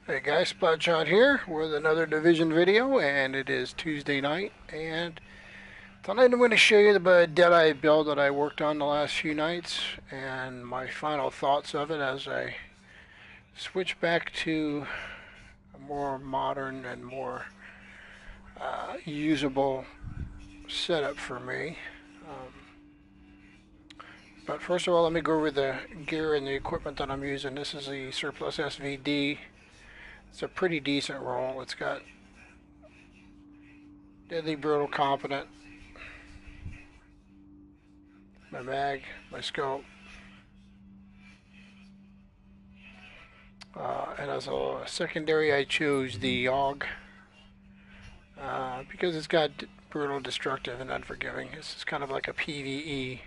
Hey guys, splat-shot here with another Division video, and it is Tuesday night, and tonight I'm going to show you the Deadeye build that I worked on the last few nights, and my final thoughts of it as I switch back to a more modern and more usable setup for me. But first of all, let me go over the gear and the equipment that I'm using. This is the Surplus SVD. It's a pretty decent roll. It's got deadly, brutal, competent, my mag, my scope, and as a secondary I chose the AUG because it's got brutal, destructive, and unforgiving. This is kind of like a PvE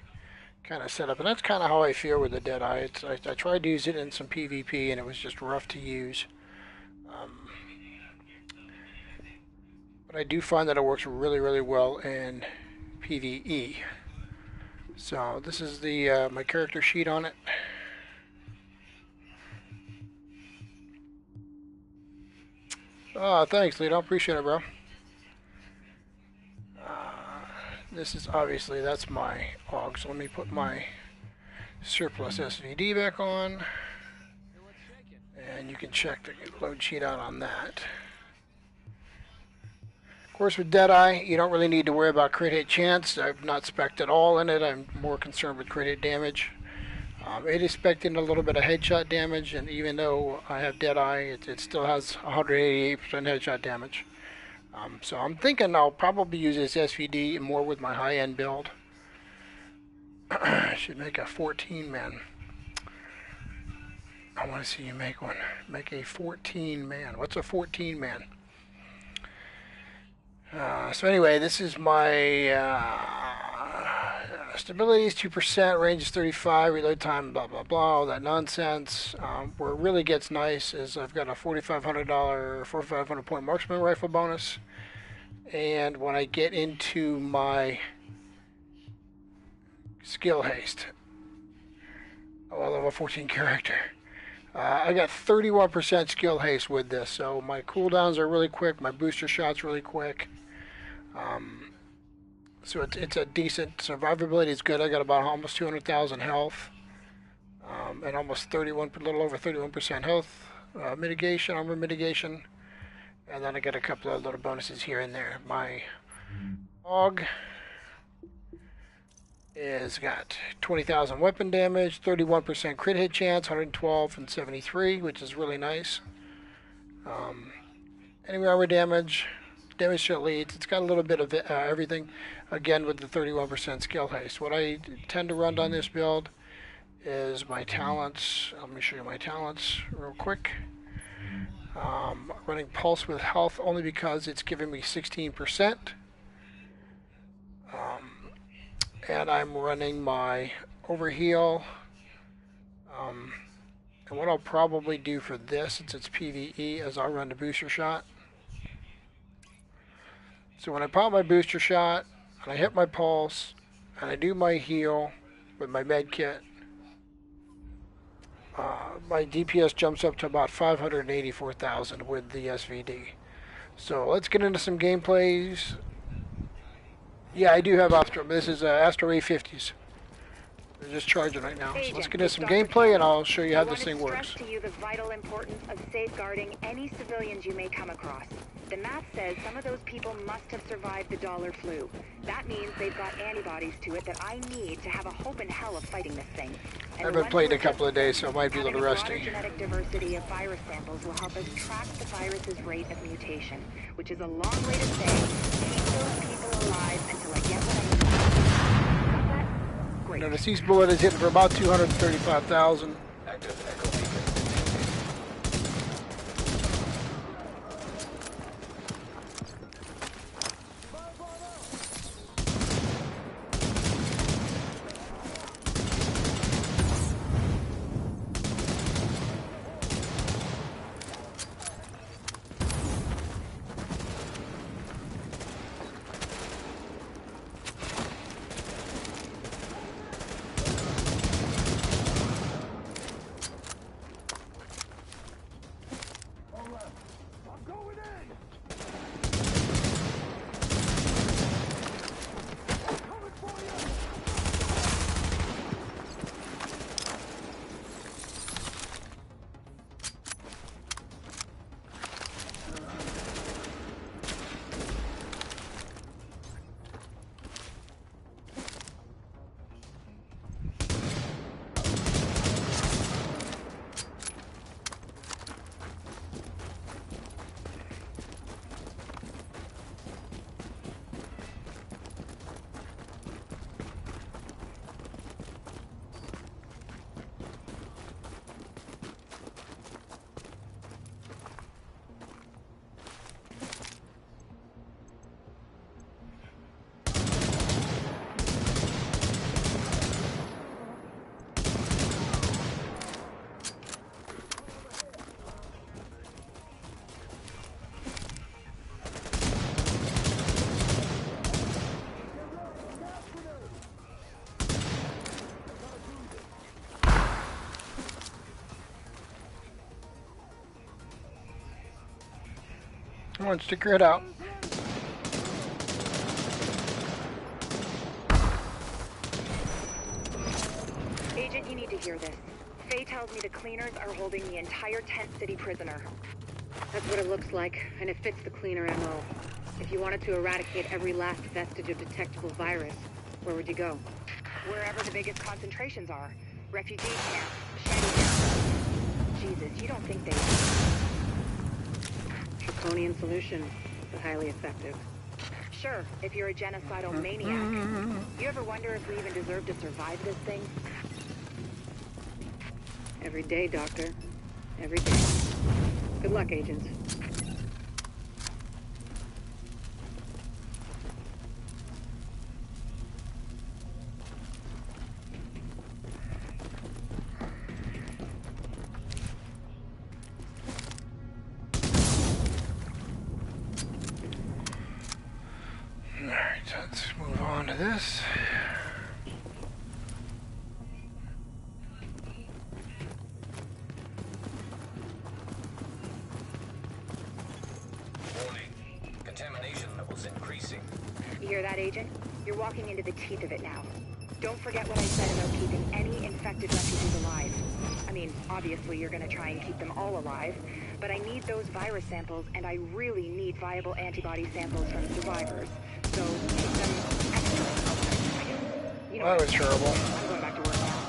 kind of setup, and that's kind of how I feel with the Deadeye. I tried to use it in some PvP and it was just rough to use. But I do find that it works really, really well in PvE. So this is the my character sheet on it. Thanks, Lee. I appreciate it, bro. This is obviously, that's my AUG. So let me put my Surplus SVD back on. And you can check the load sheet out on that. Of course, with Deadeye, you don't really need to worry about crit hit chance. I've not spec'd at all in it. I'm more concerned with crit hit damage. It is spec'd in a little bit of headshot damage, and even though I have Deadeye, it still has 188% headshot damage. So I'm thinking I'll probably use this SVD more with my high-end build. Should make a 14-man. I want to see you make one. Make a 14-man. What's a 14-man? So anyway, this is my stability is 2%, range is 35, reload time, blah, blah, blah, all that nonsense. Where it really gets nice is I've got a $4,500 point marksman rifle bonus. And when I get into my skill haste, level 14 character, I got 31% skill haste with this. So my cooldowns are really quick, my booster shots really quick. So it's a decent survivability. It's good. I got about almost 200,000 health, and almost a little over 31% health mitigation, armor mitigation, and then I get a couple of little bonuses here and there. My AUG is got 20,000 weapon damage, 31% crit hit chance, 112 and 73, which is really nice. Enemy armor damage. Damage to leads. It's got a little bit of everything, again with the 31% skill haste. What I tend to run on this build is my talents. Let me show you my talents real quick. Running pulse with health only because it's giving me 16%. And I'm running my overheal. And what I'll probably do for this, since it's PvE, is I'll run the booster shot. So when I pop my booster shot, and I hit my pulse, and I do my heal with my med kit, my DPS jumps up to about 584,000 with the SVD. So let's get into some gameplays. Yeah, I do have Astro, but this is Astro A50s. They're just charging right now. So let's get into some gameplay, and I'll show you how this thing works. I want to stress to you the vital importance of safeguarding any civilians you may come across. The map says some of those people must have survived the dollar flu. That means they've got antibodies to it that I need to have a hope in hell of fighting this thing. I've been playing a couple of days, so it might be a little rusty. Genetic diversity of virus samples will help us track the virus's rate of mutation, which is a long way to say, keep those people alive until I get what I need. Got that? Great. Notice each bullet is hitting for about 235,000. Active echo beacon. Come on, stick your head out. Agent, you need to hear this. Faye tells me the cleaners are holding the entire Tent City prisoner. That's what it looks like, and it fits the cleaner MO. If you wanted to eradicate every last vestige of detectable virus, where would you go? Wherever the biggest concentrations are. Refugee camps, shanty camps. Jesus, you don't think they... Draconian solution, but highly effective. Sure, if you're a genocidal maniac. You ever wonder if we even deserve to survive this thing? Every day, Doctor. Every day. Good luck, agents. Alright, let's move on to this. Contamination levels increasing. You hear that, Agent? You're walking into the teeth of it now. Don't forget what I said about keeping any infected refugees alive. I mean, obviously you're gonna try and keep them all alive, but I need those virus samples, and I really need viable antibody samples from survivors. So keep them extra alive. You know That was what? terrible. I'm going back to work now.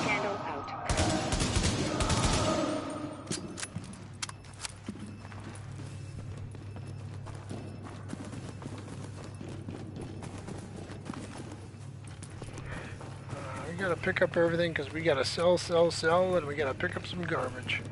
Candle out. We gotta pick up everything because we gotta sell, and we gotta pick up some garbage.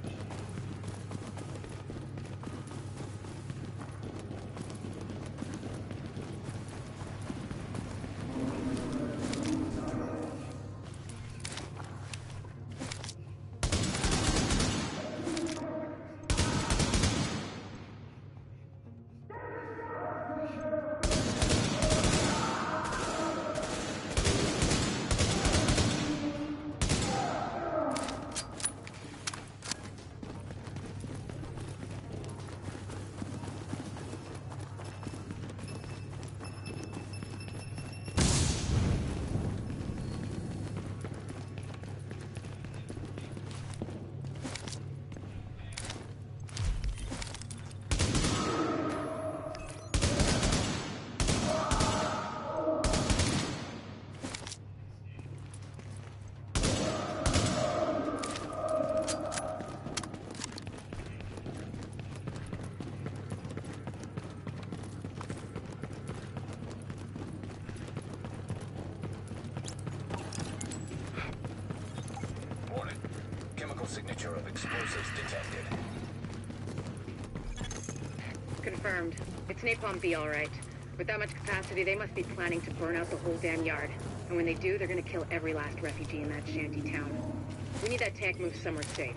Signature of explosives detected. Confirmed. It's Napalm B, all right. With that much capacity, they must be planning to burn out the whole damn yard. And when they do, they're gonna kill every last refugee in that shanty town. We need that tank moved somewhere safe.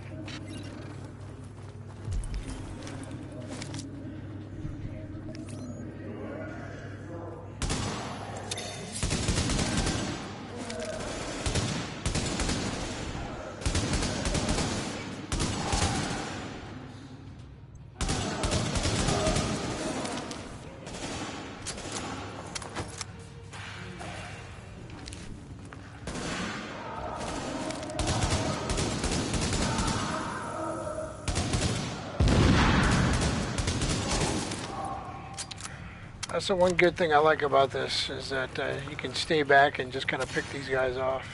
That's the one good thing I like about this, is that you can stay back and just kind of pick these guys off.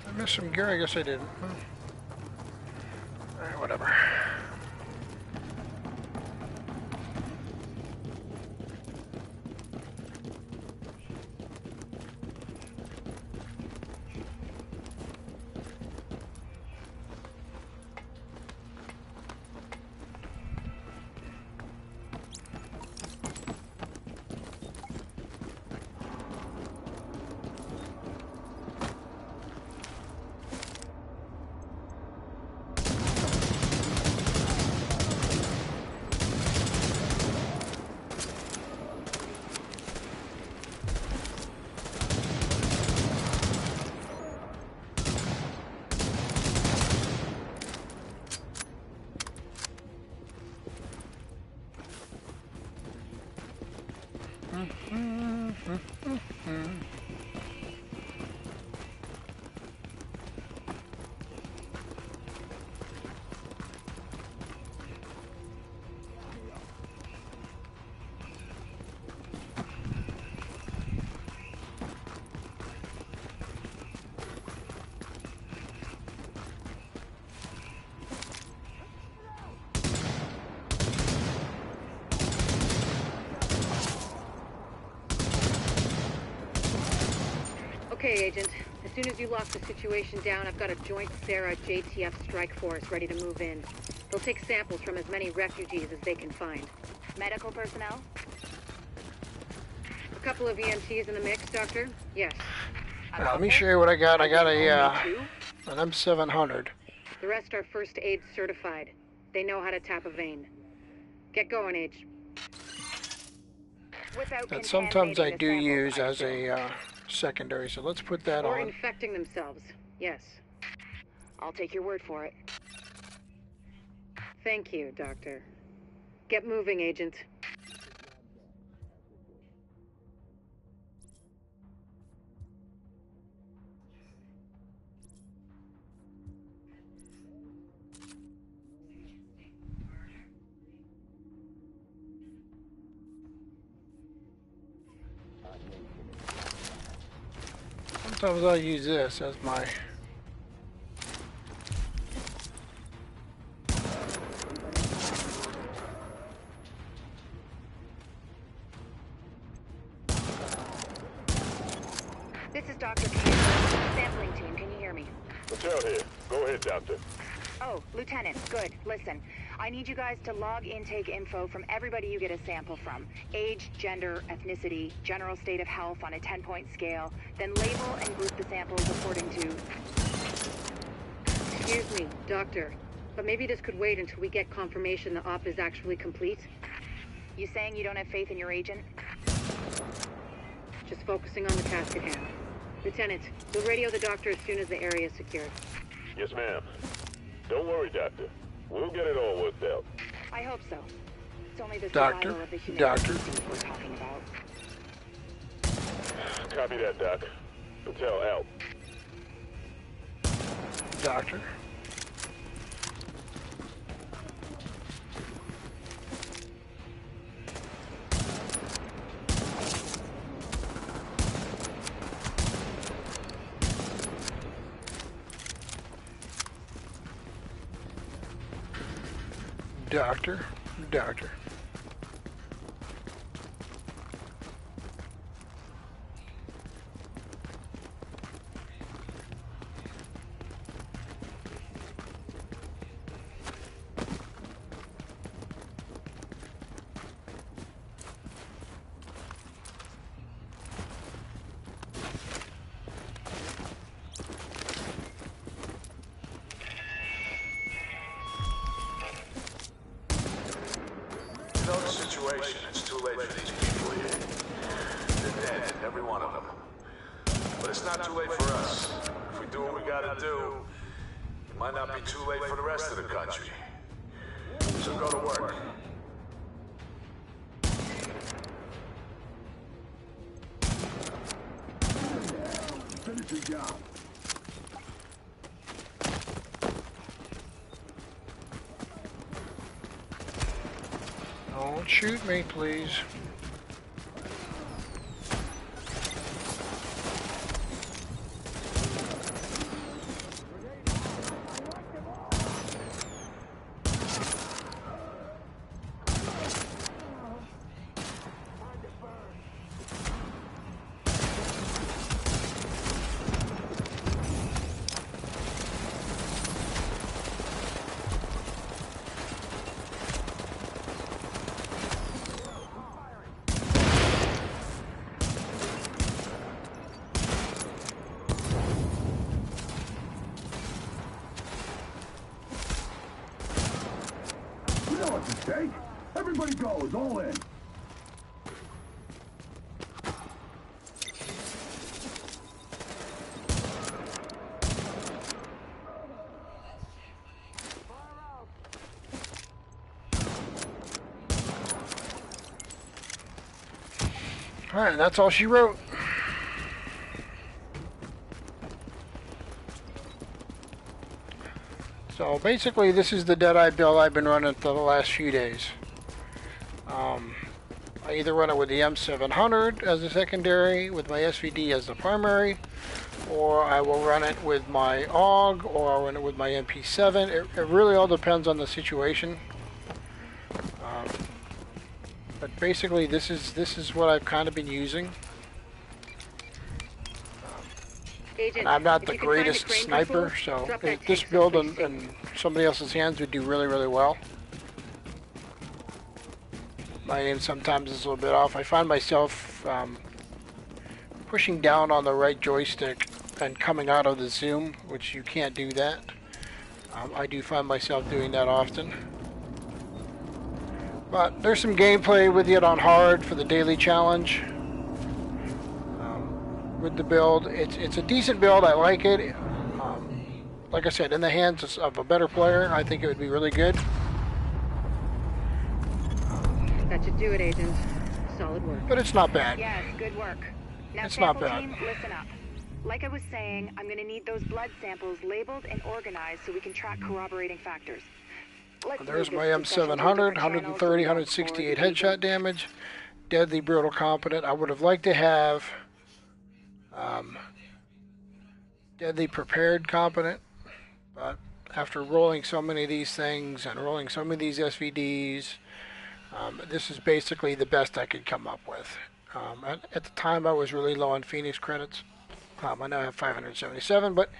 I missed some gear, I guess I didn't. Alright, whatever. Okay, Agent. As soon as you lock the situation down, I've got a joint Sarah JTF strike force ready to move in. They'll take samples from as many refugees as they can find. Medical personnel? A couple of EMTs in the mix, Doctor? Yes. Let me show you what I got. I got Only a two? an M700. The rest are first aid certified. They know how to tap a vein. Get going, Age. Without That sometimes I contaminating do the samples, use I as assume. a secondary. So let's put that Or on. infecting themselves. Yes. I'll take your word for it. Thank you, Doctor. Get moving, Agent. Sometimes I'll use this as my. This is Dr. Campbell, sampling team. Can you hear me? Patel here. Go ahead, Doctor. Oh, Lieutenant, good. Listen, I need you guys to log intake info from everybody you get a sample from. Age, gender, ethnicity, general state of health on a 10-point scale. Then label and group the samples according to... Excuse me, Doctor. But maybe this could wait until we get confirmation the op is actually complete. You saying you don't have faith in your agent? Just focusing on the task at hand. Lieutenant, we'll radio the doctor as soon as the area is secured. Yes, ma'am. Don't worry, Doctor. We'll get it all worked out. I hope so. It's only the Doctor, survival of the human Doctor. species we're talking about. Copy that, Doc. Patel out. Doctor. Doctor. Doctor. You know the situation. It's too late for these people here. They're dead, every one of them. But it's not too late for us. If we do what we gotta do, it might not be too late for the rest of the country. So go to work. Finish your job. Don't shoot me, please. You know what's at stake. Everybody goes, all in. Alright, and that's all she wrote. So basically, this is the Deadeye build I've been running for the last few days. I either run it with the M700 as a secondary, with my SVD as the primary, or I will run it with my AUG, or I'll run it with my MP7. It really all depends on the situation. But basically, this is what I've kind of been using. Agent, And I'm not if the you can find greatest crane sniper, vessel, so drop that this tank build someplace in safe. somebody else's hands would do really, really well. My aim sometimes is a little bit off. I find myself pushing down on the right joystick and coming out of the zoom, which you can't do that. I do find myself doing that often. But there's some gameplay with it on hard for the daily challenge. With the build, it's a decent build. I like it. Like I said, in the hands of a better player, I think it would be really good. That should do it, Agent. Solid work. But it's not bad. Yes, good work. Now, It's not sample bad. team, listen up. Like I was saying, I'm going to need those blood samples labeled and organized so we can track corroborating factors. Let's There's move my this discussion to a M700, different channel so 130, we don't 168 bore the headshot agent. damage. Deadly, brutal, competent. I would have liked to have deadly, prepared, competent. But after rolling so many of these things and rolling so many of these SVDs, this is basically the best I could come up with. At the time, I was really low on Phoenix credits. I now have 577, but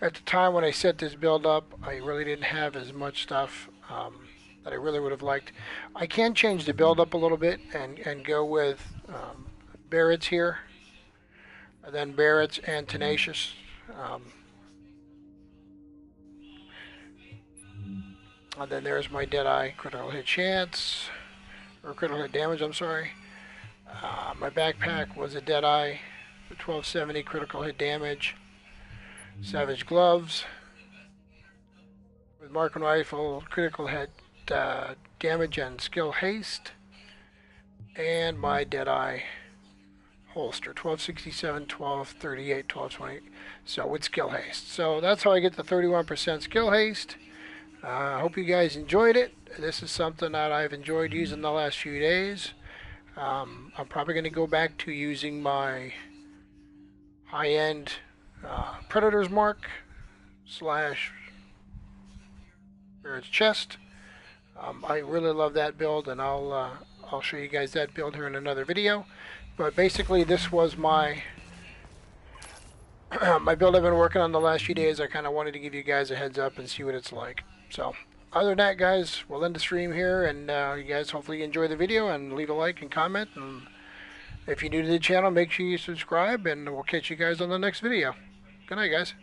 at the time when I set this build up, I really didn't have as much stuff that I really would have liked. I can change the build up a little bit and go with Barrett's here, and then Barrett's and Tenacious. And then there's my Deadeye critical hit chance, or critical hit damage, I'm sorry. My backpack was a Deadeye, 1270 critical hit damage. Savage gloves with Mark and rifle, critical hit damage and skill haste. And my Deadeye holster, 1267, 1238, 1220. So with skill haste. So that's how I get the 31% skill haste. I hope you guys enjoyed it. This is something that I've enjoyed using the last few days. I'm probably going to go back to using my high-end Predator's Mark slash Barrett's chest. I really love that build, and I'll show you guys that build here in another video. But basically, this was my my build I've been working on the last few days. I kind of wanted to give you guys a heads up and see what it's like. So, other than that, guys, we'll end the stream here, and you guys hopefully enjoy the video and leave a like and comment. And if you're new to the channel, make sure you subscribe, and we'll catch you guys on the next video. Good night, guys.